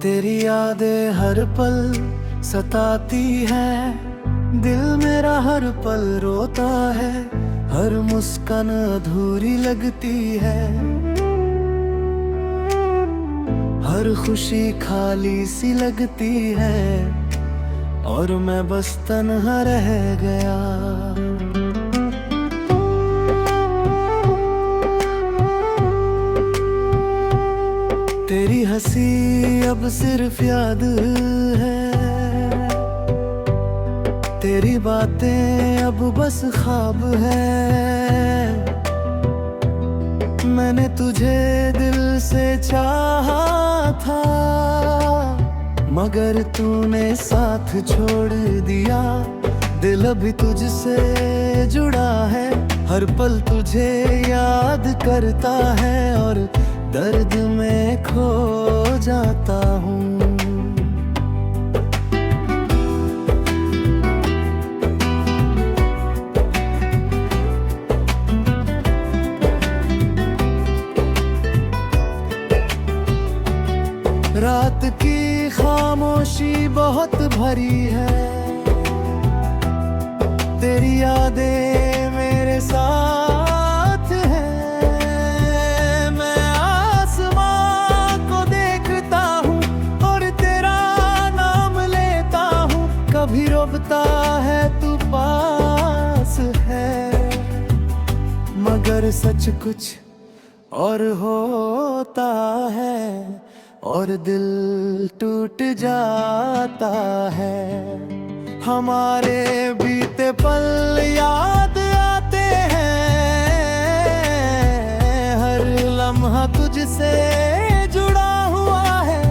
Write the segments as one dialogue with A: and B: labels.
A: तेरी यादें हर पल सताती है, दिल मेरा हर पल रोता है, हर मुस्कान अधूरी लगती है, हर खुशी खाली सी लगती है और मैं बस तन्हा रह गया। तेरी हंसी अब सिर्फ याद है, तेरी बातें अब बस ख्वाब है। मैंने तुझे दिल से चाहा था, मगर तूने साथ छोड़ दिया। दिल अभी तुझसे जुड़ा है, हर पल तुझे याद करता है और दर्द में खो जाता हूँ। रात की खामोशी बहुत भरी है, तेरी यादें मेरे साथ हैं। मैं आसमां को देखता हूँ और तेरा नाम लेता हूँ, कभी रोता है तू पास है, मगर सच कुछ और होता है और दिल टूट जाता है। हमारे बीते पल याद आते हैं, हर लम्हा तुझसे जुड़ा हुआ है।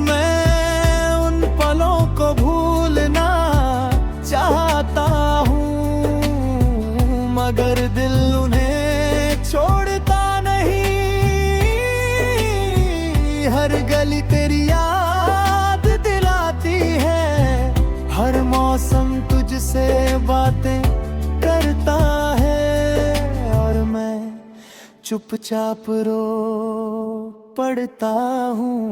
A: मैं उन पलों को भूलना चाहता हूँ, मगर दिल उन्हें छोड़ता नहीं। हर गली तेरी याद दिलाती है, हर मौसम तुझसे बातें करता है और मैं चुपचाप रो पड़ता हूँ।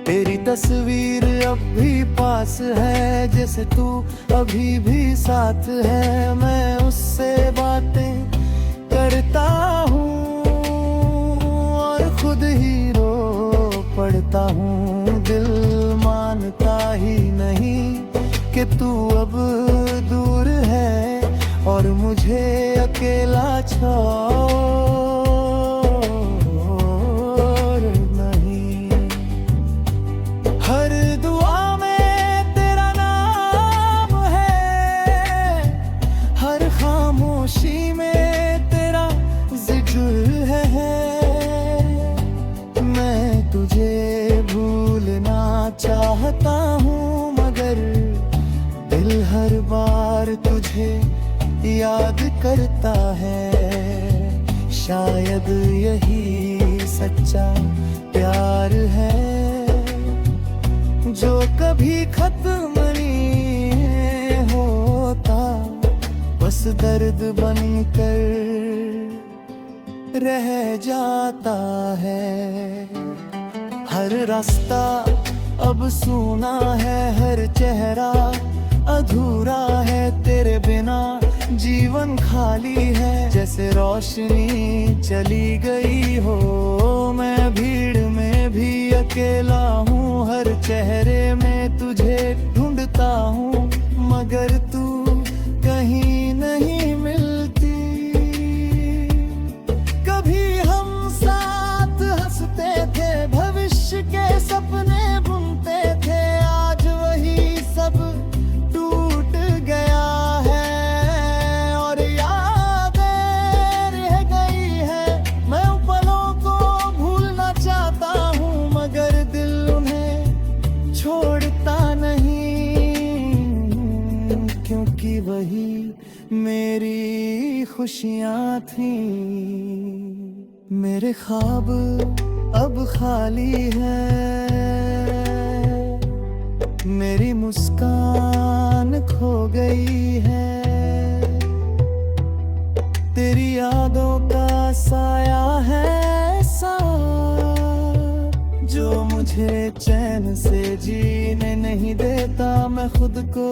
A: तेरी तस्वीर अब भी पास है, जैसे तू अभी भी साथ है। मैं उससे बातें करता हूँ और खुद ही रो पड़ता हूँ। दिल मानता ही नहीं कि तू अब दूर है और मुझे अकेला छोड़ नहीं। हर दुआ में तेरा नाम है, हर खामोशी में तेरा जिक्र है। मैं तुझे भूलना चाहता हूँ, मगर दिल हर बार तुझे याद करता है। शायद यही सच्चा प्यार है, जो कभी खत्म नहीं होता, बस दर्द बनकर रह जाता है। हर रास्ता अब सूना है, हर चेहरा अधूरा है। तेरे बिना जीवन खाली है, जैसे रोशनी चली गई हो। मैं भीड़ में भी अकेला हूँ, हर चेहरे में तुझे ढूंढता हूँ, मगर तू कहीं नहीं मिलती। कभी हम साथ हंसते थे, भविष्य के सपने बुनते थे। आज वही सब टूट गया है और यादें रह गई है। मैं उन पलों को भूलना चाहता हूँ, मगर दिल उन्हें छोड़ता नहीं, क्योंकि वही मेरी खुशियाँ थीं। मेरे ख्वाब अब खाली है, मेरी मुस्कान खो गई है। तेरी यादों का साया है सा, जो मुझे चैन से जीने नहीं देता। मैं खुद को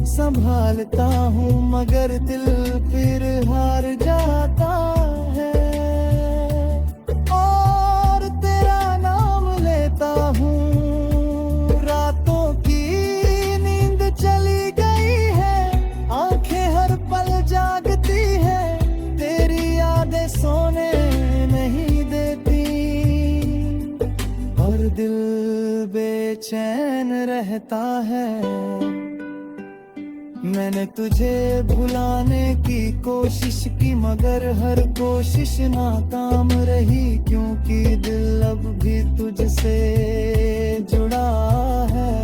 A: संभालता हूँ मगर दिल फिर हार जाता है, और तेरा नाम लेता हूँ। रातों की नींद चली गई है, आंखें हर पल जागती है, तेरी यादें सोने नहीं देती, और दिल बेचैन रहता है। मैंने तुझे भुलाने की कोशिश की मगर हर कोशिश नाकाम रही, क्योंकि दिल अब भी तुझसे जुड़ा है।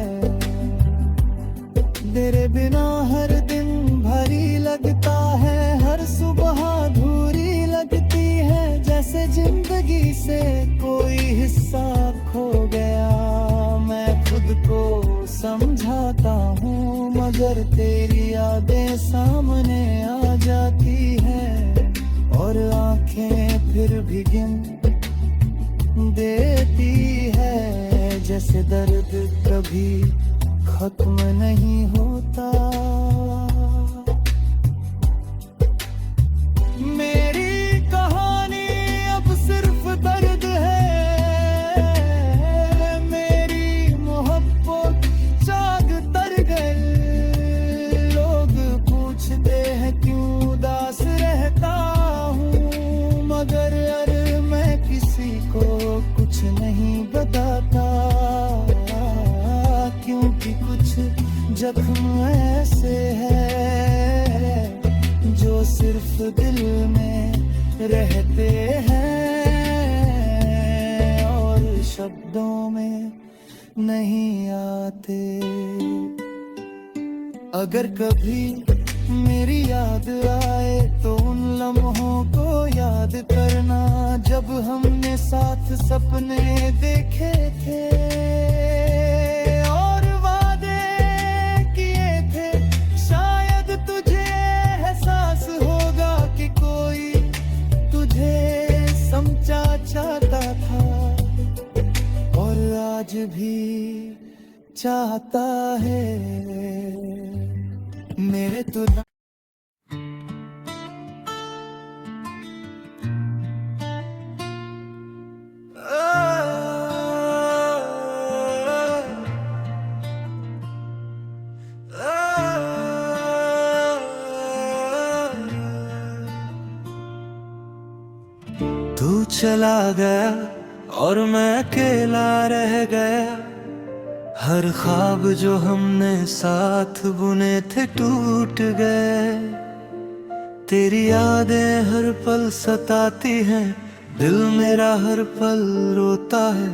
A: तेरे बिना हर दिन भारी लगता है, हर सुबह अधूरी लगती है, जैसे जिंदगी से कोई हिस्सा खो गया। मैं खुद को समझाता हूँ मगर तेरी यादें सामने आ जाती है, और आंखें फिर भी गिन देती है, जैसे दर्द कभी खत्म नहीं होता। मेरी कहानी अब सिर्फ दर्द है, मेरी मोहब्बत चाग तर गई। लोग पूछते हैं क्यों उदास रहता हूँ, मगर अरे मैं किसी को कुछ नहीं बताता, क्योंकि कुछ जख्म ऐसे है जो सिर्फ दिल में रहते हैं और शब्दों में नहीं आते। अगर कभी मेरी याद आए तो उन लम्हों को याद करना, जब हमने साथ सपने देखे थे और वादे किए थे। शायद तुझे एहसास होगा कि कोई तुझे समझा चाहता था, और आज भी चाहता है। मेरे तो तू चला गया और मैं अकेला रह गया, हर ख्वाब जो हमने साथ बुने थे टूट गए। तेरी यादें हर पल सताती हैं, दिल मेरा हर पल रोता है,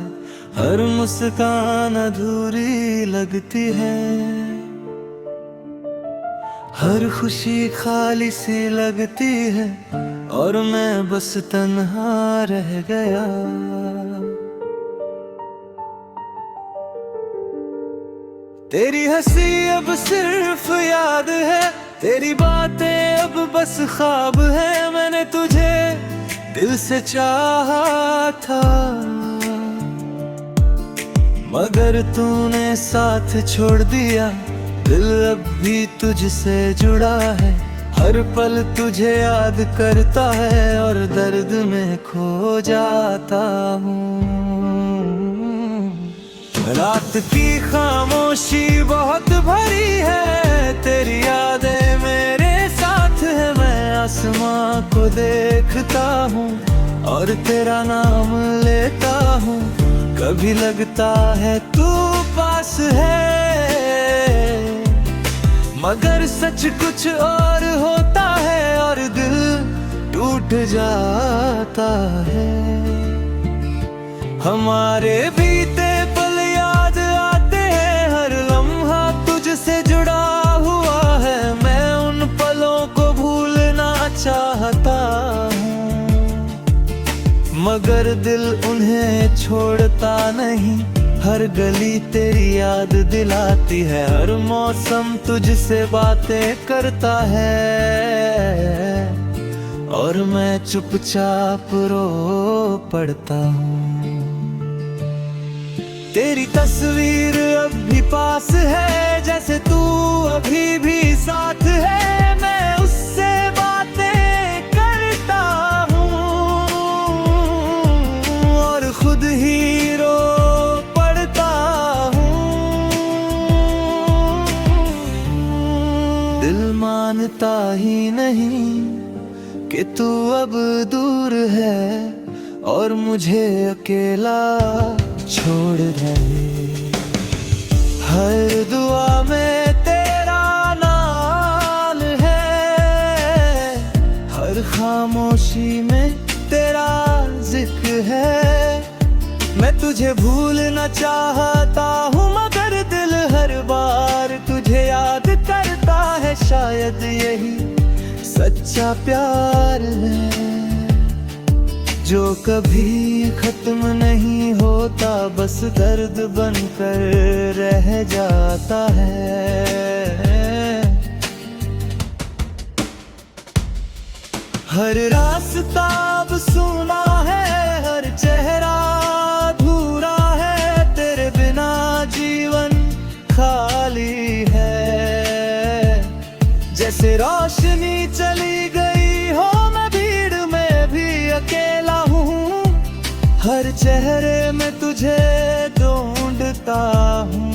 A: हर मुस्कान अधूरी लगती है, हर खुशी खाली सी लगती है, और मैं बस तन्हा रह गया। तेरी हंसी अब सिर्फ याद है, तेरी बातें अब बस ख्वाब है। मैंने तुझे दिल से चाहा था, मगर तूने साथ छोड़ दिया। दिल अब भी तुझसे जुड़ा है, हर पल तुझे याद करता है, और दर्द में खो जाता हूँ। रात की खामोशी बहुत भरी है, तेरी यादें मेरे साथ है। मैं आसमां को देखता हूँ और तेरा नाम लेता हूँ, कभी लगता है तू पास है, मगर सच कुछ और होता है, और दिल टूट जाता है। हमारे बीते पल याद आते हैं, हर लम्हा तुझसे जुड़ा हुआ है। मैं उन पलों को भूलना चाहता हूँ, मगर दिल उन्हें छोड़ता नहीं। हर गली तेरी याद दिलाती है, हर मौसम तुझसे बातें करता है, और मैं चुपचाप रो पड़ता हूँ। तेरी तस्वीर अब भी पास है, जैसे तू अभी भी साथ है। मैं उससे बातें करता हूँ और खुद ही रो पड़ता हूँ। दिल मानता ही नहीं कि तू अब दूर है और मुझे अकेला छोड़ दे। हर दुआ में तेरा नाम है, हर खामोशी में तेरा जिक्र है। मैं तुझे भूलना चाहता हूँ मगर दिल हर बार तुझे याद करता है। शायद यही सच्चा प्यार है जो कभी खत्म नहीं होता, बस दर्द बनकर रह जाता है। हर रास्ता अब सूना है, हर चेहरा अधूरा है। तेरे बिना जीवन खाली है, जैसे रोशनी चली गई हो मैं भीड़ में भी अकेला हूँ। हर चेहरे में तुझे ढूंढता हूँ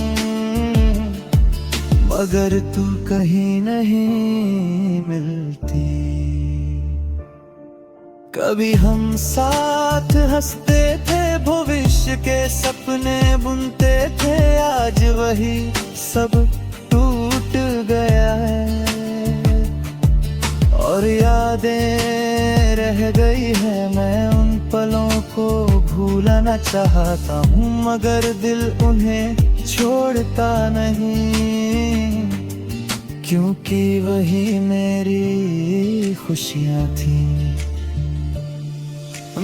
A: मगर तू कहीं नहीं मिलती। कभी हम साथ हंसते थे, भविष्य के सपने बुनते थे। आज वही सब टूट गया है और यादें रह गई है। मैं उन पलों को भूलना चाहता हूँ मगर दिल उन्हें छोड़ता नहीं, क्योंकि वही मेरी खुशियाँ थी।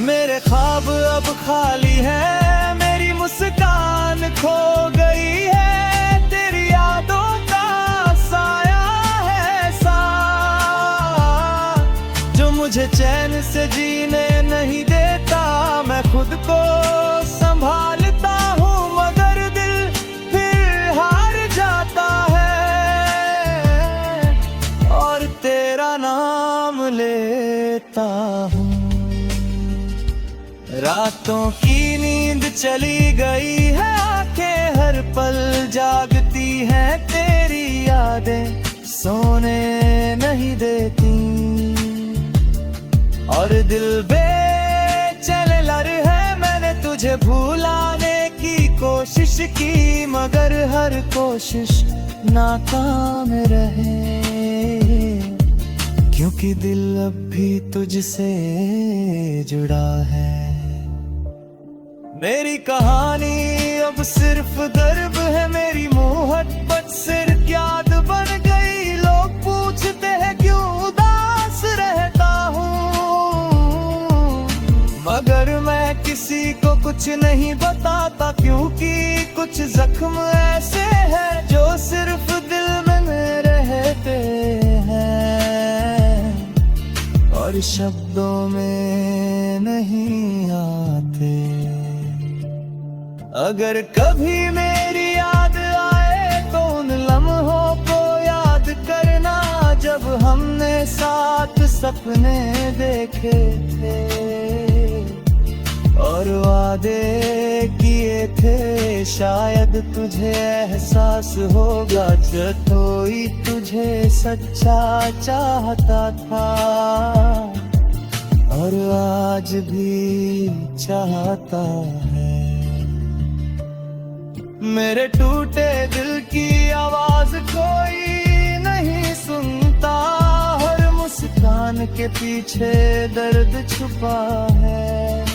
A: मेरे ख्वाब अब खाली है, मेरी मुस्कान खो गई है। तेरी यादों का साया है सा जो मुझे चैन से जीने नहीं देता। मैं खुद को संभालता हूँ मगर दिल फिर हार जाता है और तेरा नाम लेता हूँ। रातों की नींद चली गई है, आंखें हर पल जागती हैं। तेरी यादें सोने नहीं देती और दिल बेचैन लड़ है। मैंने तुझे भुलाने की कोशिश की मगर हर कोशिश नाकाम रहे, क्योंकि दिल अब भी तुझसे जुड़ा है। मेरी कहानी अब सिर्फ दर्द है, मेरी मोहब्बत सिर्फ याद बन गई। लोग पूछते हैं क्यों उदास रहता हूँ मगर मैं किसी को कुछ नहीं बताता, क्योंकि कुछ जख्म ऐसे हैं जो सिर्फ दिल में रहते हैं और शब्दों में नहीं आते। अगर कभी मेरी याद आए तो उन लम्हों को याद करना जब हमने साथ सपने देखे थे और वादे किए थे। शायद तुझे एहसास होगा जब कोई तुझे सच्चा चाहता था और आज भी चाहता है। मेरे टूटे दिल की आवाज कोई नहीं सुनता, हर मुस्कान के पीछे दर्द छुपा है।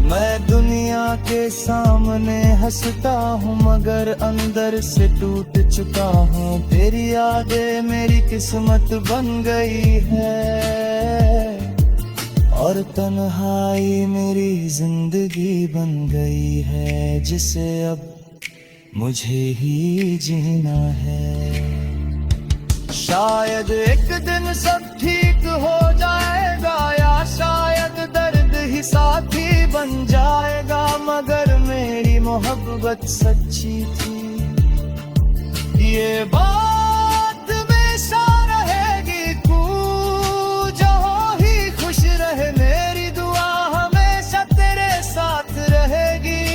A: मैं दुनिया के सामने हंसता हूँ मगर अंदर से टूट चुका हूँ। तेरी यादें मेरी किस्मत बन गई है और तन्हाई मेरी जिंदगी बन गई है, जिसे अब मुझे ही जीना है। शायद एक दिन सब ठीक हो जाएगा या शायद दर्द ही साथी बन जाएगा, मगर मैं मोहब्बत सच्ची थी। ये बात हमेशा रहेगी, तू जहाँ ही खुश रहे, मेरी दुआ हमेशा तेरे साथ रहेगी।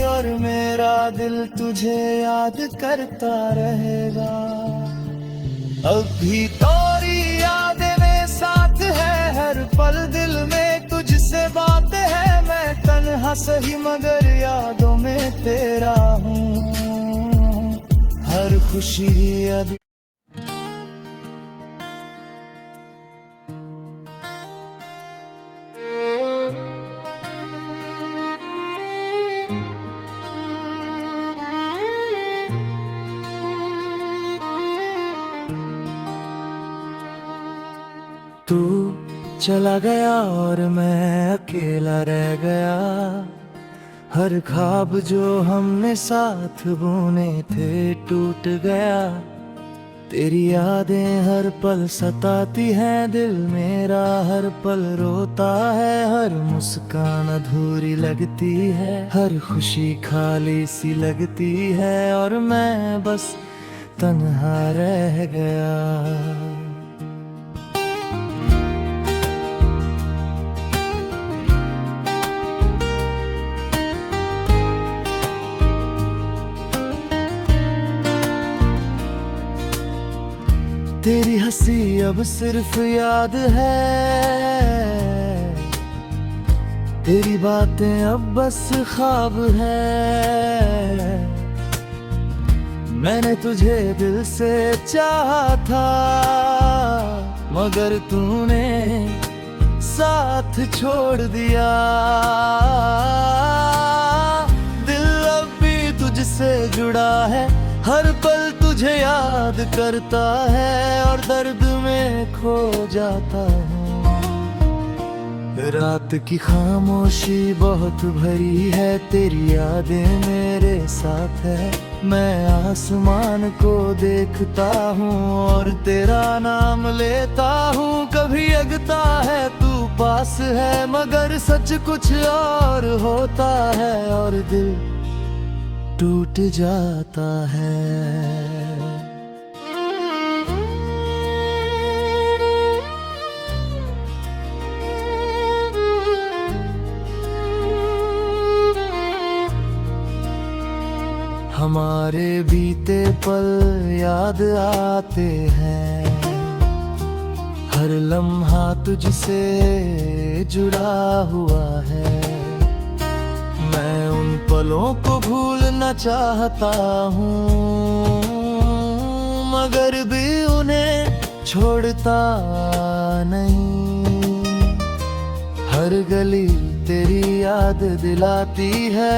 A: और मेरा दिल तुझे याद करता रहेगा। अब भी तेरी यादें में साथ है, हर पल दिल में तुझसे बातें है। मैं तन्हा सही मगर यादों में तेरा हूँ, हर खुशी अब तू चला गया और मैं अकेला रह गया। हर ख्वाब जो हमने साथ बुने थे टूट गया। तेरी यादें हर पल सताती हैं दिल मेरा, हर पल रोता है, हर मुस्कान अधूरी लगती है, हर खुशी खाली सी लगती है। और मैं बस तन्हा रह गया। तेरी हंसी अब सिर्फ याद है, तेरी बातें अब बस ख्वाब है। मैंने तुझे दिल से चाहा था, मगर तूने साथ छोड़ दिया। दिल अब भी तुझसे जुड़ा है, हर पल तुझे याद करता है और दर्द में खो जाता हूँ। रात की खामोशी बहुत भरी है, तेरी यादें मेरे साथ है। मैं आसमान को देखता हूँ और तेरा नाम लेता हूँ। कभी लगता है तू पास है, मगर सच कुछ और होता है और दिल टूट जाता है। हमारे बीते पल याद आते हैं, हर लम्हा तुझसे जुड़ा हुआ है। मैं उन पलों को भूलना चाहता हूँ, मगर भी उन्हें छोड़ता नहीं। हर गली तेरी याद दिलाती है,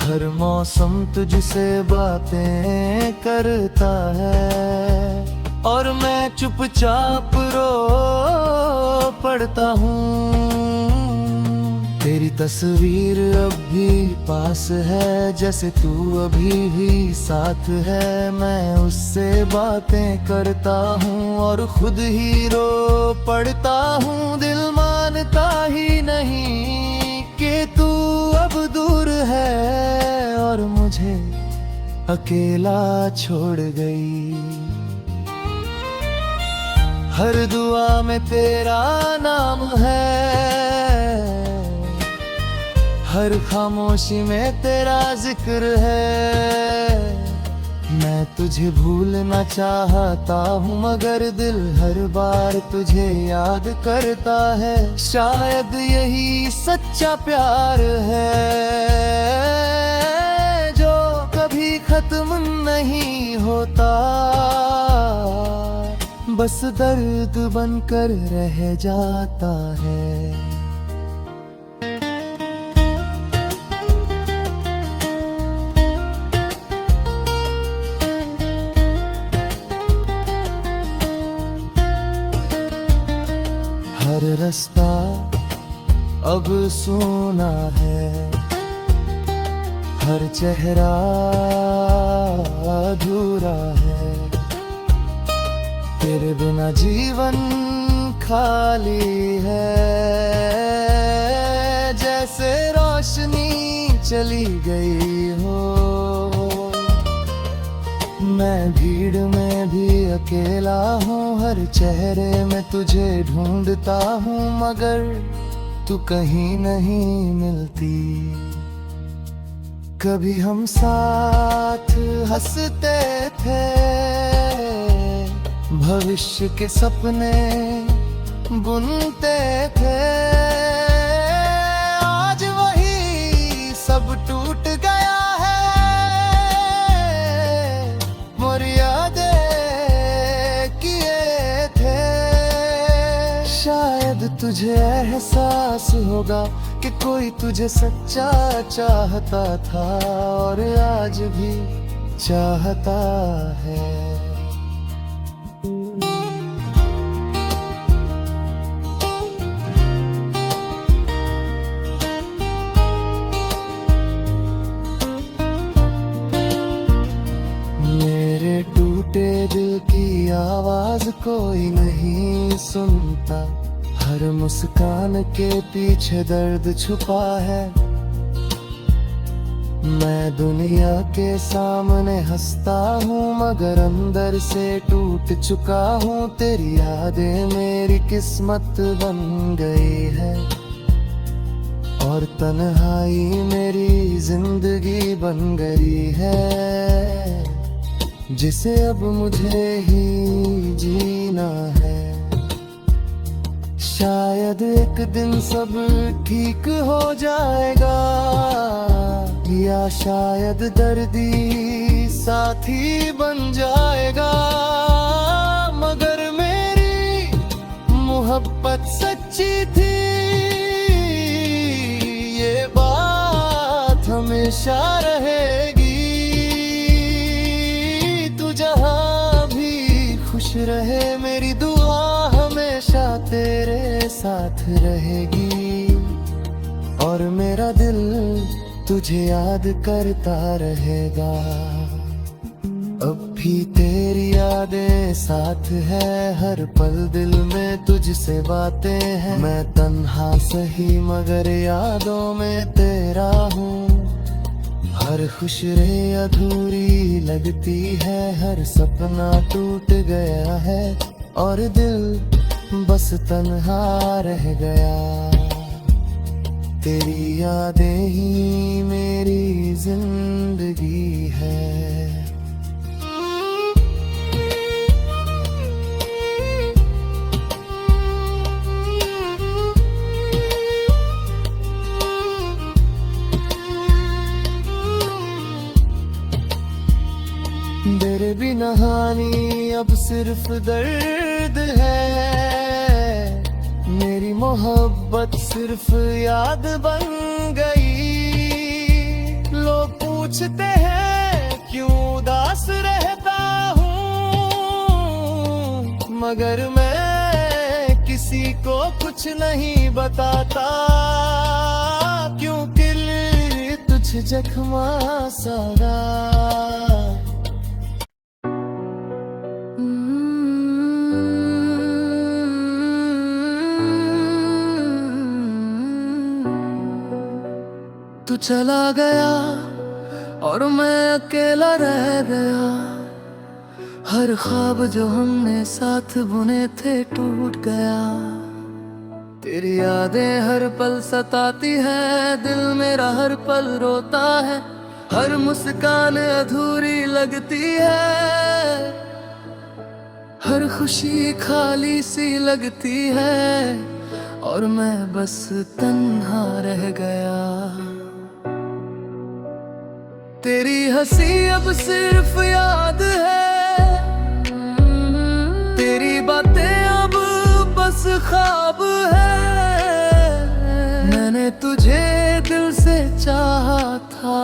A: हर मौसम तुझसे बातें करता है। और मैं चुपचाप रो पड़ता हूँ। तेरी तस्वीर अब भी पास है, जैसे तू अभी भी साथ है। मैं उससे बातें करता हूँ और खुद ही रो पड़ता हूँ। दिल मानता ही नहीं कि तू अब दूर है और मुझे अकेला छोड़ गई। हर दुआ में तेरा नाम है, हर खामोशी में तेरा जिक्र है। मैं तुझे भूलना चाहता हूँ, मगर दिल हर बार तुझे याद करता है। शायद यही सच्चा प्यार है जो कभी खत्म नहीं होता, बस दर्द बनकर रह जाता है। हर रास्ता अब सूना है, हर चेहरा अधूरा है। तेरे बिना जीवन खाली है, चली गई हो। मैं भीड़ में भी अकेला हूँ, हर चेहरे में तुझे ढूंढता हूँ, मगर तू कहीं नहीं मिलती। कभी हम साथ हंसते थे, भविष्य के सपने बुनते थे। आज वही सब टूट गया है, मर्यादे किए थे। शायद तुझे एहसास होगा कि कोई तुझे सच्चा चाहता था और आज भी चाहता है। मेरे टूटे दिल की आवाज कोई नहीं सुनता, हर मुस्कान के पीछे दर्द छुपा है। मैं दुनिया के सामने हंसता हूँ, मगर अंदर से टूट चुका हूँ। तेरी यादें मेरी किस्मत बन गई है और तन्हाई मेरी जिंदगी बन गई है, जिसे अब मुझे ही जीना है। शायद एक दिन सब ठीक हो जाएगा, या शायद दर्दी साथी बन जाएगा, मगर मेरी मोहब्बत सच्ची थी, ये बात हमेशा रहेगी। तू जहाँ भी खुश रहे, मेरी दुआ हमेशा तेरे साथ रहेगी, और मेरा दिल तुझे याद करता रहेगा। अब भी तेरी यादें साथ है, हर पल दिल में तुझसे बातें हैं। मैं तन्हा सही मगर यादों में तेरा हूँ, हर खुशरे अधूरी लगती है, हर सपना टूट गया है और दिल बस तन्हा रह गया। तेरी यादें ही मेरी जिंदगी है। तेरे बिना हानि अब सिर्फ दर्द है, मेरी मोहब्बत सिर्फ याद बन गई। लोग पूछते हैं क्यों उदास रहता हूँ, मगर मैं किसी को कुछ नहीं बताता, क्योंकि तुझ जख्मा सारा। तू चला गया और मैं अकेला रह गया, हर ख्वाब जो हमने साथ बुने थे टूट गया। तेरी यादें हर पल सताती है, दिल मेरा हर पल रोता है, हर मुस्कान अधूरी लगती है, हर खुशी खाली सी लगती है, और मैं बस तन्हा रह गया। तेरी हंसी अब सिर्फ याद है, तेरी बातें अब बस ख्वाब है। मैंने तुझे दिल से चाहा था,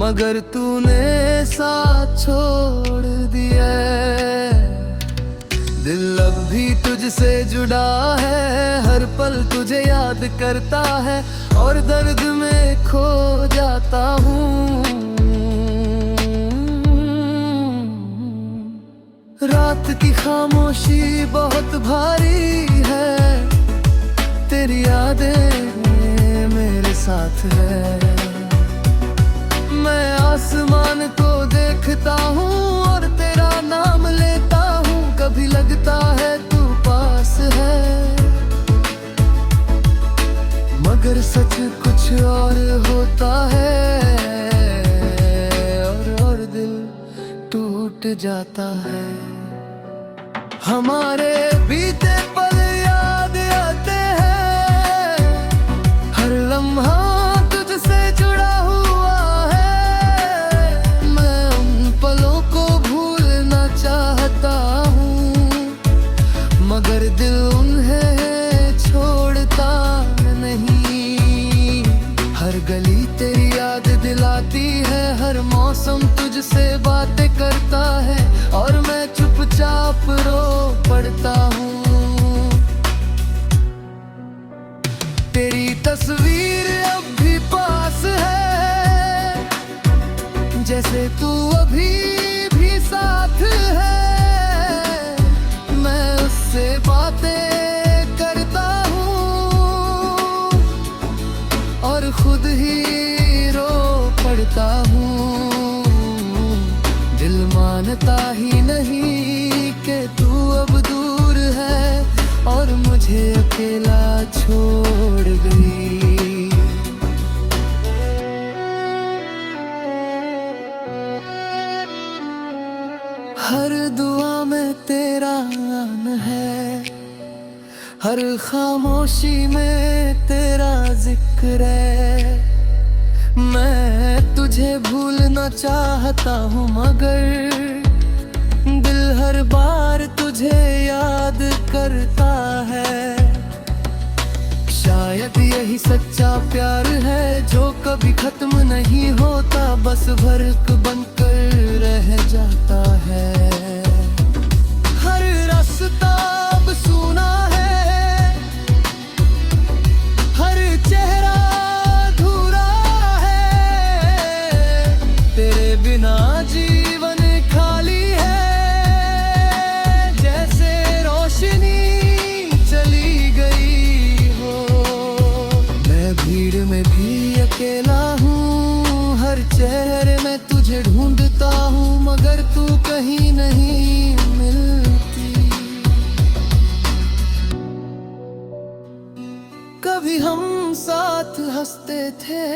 A: मगर तूने साथ छोड़ दिया। दिल अब भी तुझसे जुड़ा है, हर पल तुझे याद करता है, और दर्द में खो जाता हूँ। रात की खामोशी बहुत भारी है, तेरी यादें मेरे साथ है। मैं आसमान को देखता हूँ और तेरा नाम लेता हूँ, कभी लगता है तू पास है, मगर सच कुछ और होता है, और दिल टूट जाता है। हमारे बीते पल याद आते हैं, हर लम्हा तुझसे जुड़ा हुआ है। मैं उन पलों को भूलना चाहता हूँ, मगर दिल उन्हें छोड़ता नहीं। हर गली तेरी याद दिलाती है, हर मौसम तुझसे बातें करता है, और मैं चुपचाप रो पड़ता हूँ। तेरी तस्वीर अब भी पास है, जैसे तू अभी भी साथ है। मैं उससे बातें करता हूँ और खुद ही रो पड़ता हूँ। दिल मानता ही नहीं कि तू अब दूर है और मुझे अकेला छोड़ गई। हर दुआ में तेरा नाम है, हर खामोशी में तेरा जिक्र है। मैं तुझे भूलना चाहता हूँ, मगर दिल हर बार तुझे याद करता है। शायद यही सच्चा प्यार है जो कभी खत्म नहीं होता, बस फर्क बनकर रह जाता है। हर रास्ता अब सूना है, हर चेहरा अधूरा है, तेरे बिना जीवन खाली है, जैसे रोशनी चली गई हो। मैं भीड़ में भी अकेला हूँ, हर चेहरे में तुझे ढूंढता हूँ, मगर तू कहीं नहीं मिलती। कभी हम साथ हंसते थे,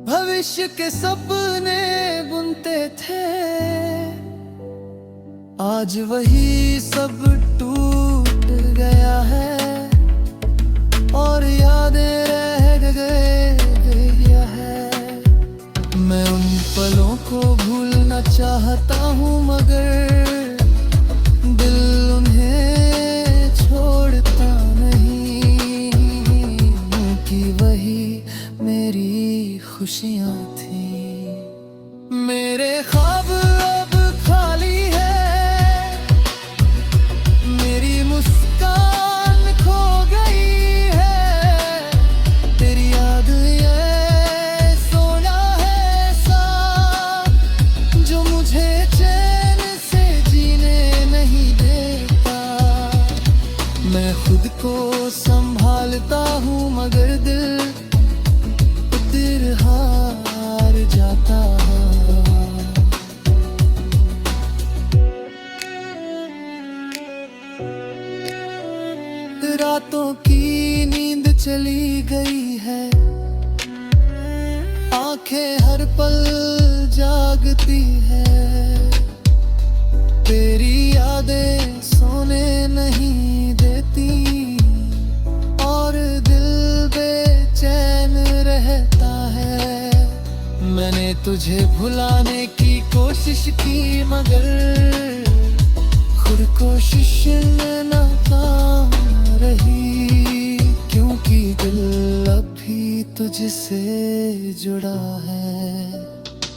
A: भविष्य के सपने बुनते थे, आज वही सब टूट गया है और यादें रह गया है। मैं उन पलों को भूलना चाहता हूँ, मगर दिल उन्हें छोड़ता नहीं, कि वही मेरी खुशियाँ थी। मेरे ख्वाब अब खाली है, मेरी मुस्कान खो गई है, तेरी याद ये सोना है साथ, जो मुझे चैन से जीने नहीं देता। मैं खुद को संभालता हूँ, मगर दिल हार जाता है। रातों की नींद चली गई है, आंखें हर पल जागती है, तेरी यादें सोने नहीं देती, और दिल बेचैन रहता है। मैंने तुझे भुलाने की कोशिश की, मगर खुद कोशिश नाकाम रही, क्योंकि दिल अभी तुझसे जुड़ा है।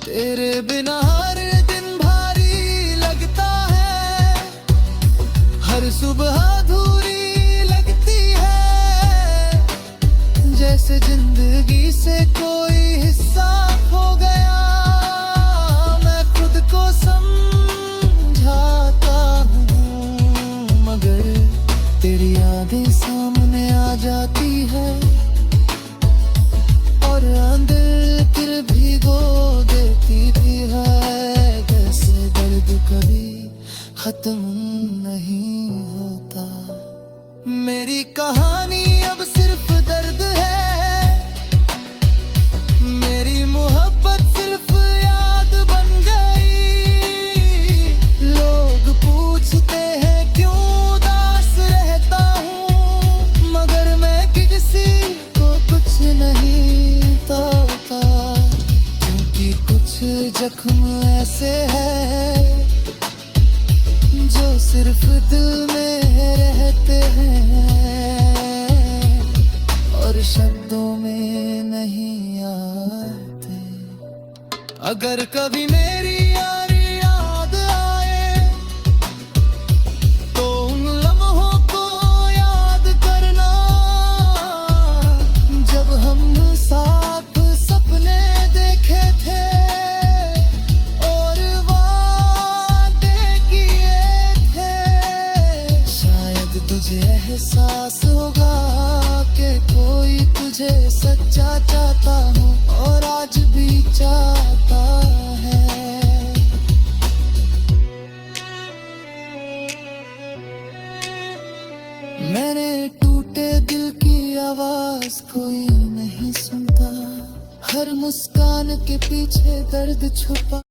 A: तेरे बिना हर दिन भारी लगता है, हर सुबह अधूरी लगती है, जैसे जिंदगी से कोई हिस्सा खो गया। मैं खुद को समझाता हूँ, मगर तेरी यादें सामने आ जाती है, खत्म नहीं होता। मेरी कहानी अब सिर्फ दर्द है, मेरी मोहब्बत सिर्फ याद बन गई। लोग पूछते हैं क्यों उदास रहता हूँ, मगर मैं किसी को कुछ नहीं तोड़ता, क्योंकि कुछ जख्म ऐसे हैं जो सिर्फ दिल में रहते हैं और शब्दों में नहीं आते। अगर कभी मेरी यारी याद आए तो उन लम्हों को याद करना, जब हम साथ सपने देखे थे और वादे किए थे। शायद तुझे एहसास होगा कि कोई तुझे सच्चा चाहता हूँ और आज भी चाहता है। मेरे टूटे दिल की आवाज कोई नहीं सुनता, हर मुस्कान के पीछे दर्द छुपा।